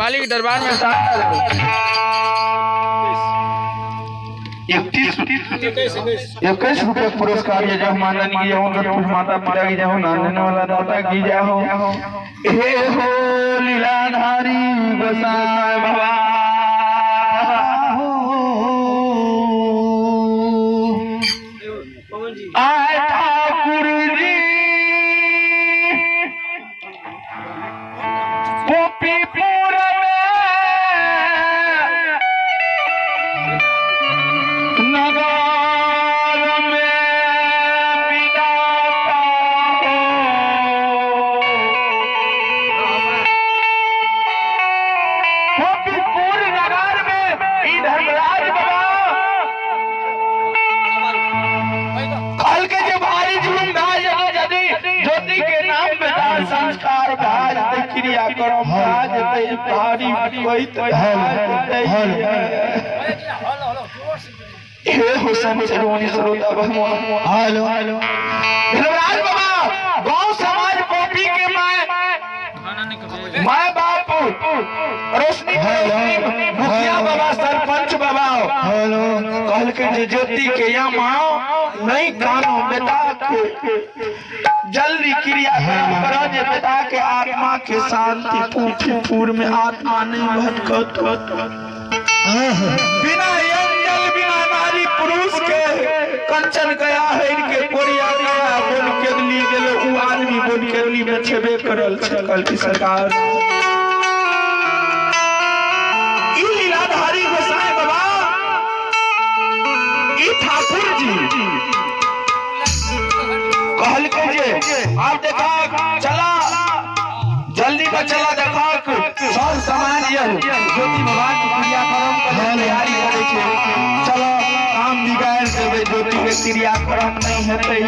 मालिक दरबार में 21 रुपये पुरस्कार ये जब माननीय माता पिता की जय हो नानने वाला दाता की जय हो। हे हो लीलाधारी गोसाई बाबा आए ठाकुर जी गोपीपुर में नगर में विदाता हो। गोपीपुर नगर में ई धर्मराज बाबा कल के जो भारी जुलूम भाई यदि ज्योति के नाम पे दान संस्कार भाज ते क्रिया करो भाज ते भारी कोई तो हे हुसैन चरोनी सरोता भगवान हेलो धर्मराज बाबा गांव समाज पोपी के मां बाप रोशनी मुखिया बाबा सरपंच बाबा हेलो कल के ज्योति के यहाँ मां नहीं कानो बेटा के जल्दी क्रियाक्रम करो जे पिता के आत्मा के शांति पूर में आत्मा नहीं भटकत बिना अंजल बिना नारी पुरुष के कंचन गया है इनके कोरिया गया बोल के ली गेले उ आदमी बोल के ली में छेबे करल छै कल की सरकार ई लीलाधारी गोसाई बाबा ई ठाकुर जी कहल के जे आप देखा चला जल्दी का चला देखा सब समाज ये ज्योति बाबा की क्रियाक्रम के तैयारी करे छे चलो काम बिगाड़ देबे ज्योति के क्रियाक्रम नहीं हेतै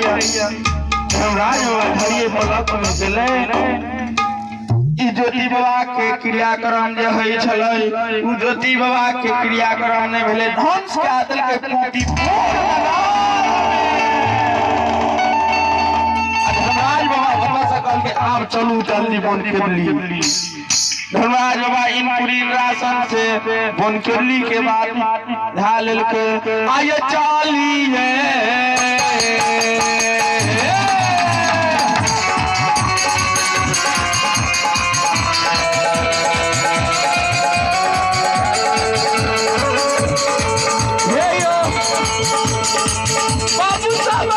धर्मराज बाबा धरिए पलक में चले ई ज्योति बाबा के क्रियाक्रम जे होय छलै उ ज्योति बाबा के क्रियाक्रम नहीं भेले धंस के आदल के पूटी के आप चलू जल्दी बोन केली धर्मराज बाबा इन पूरी राशन से बोन केली के बाद ढाल के आये चालिए बाबू साहब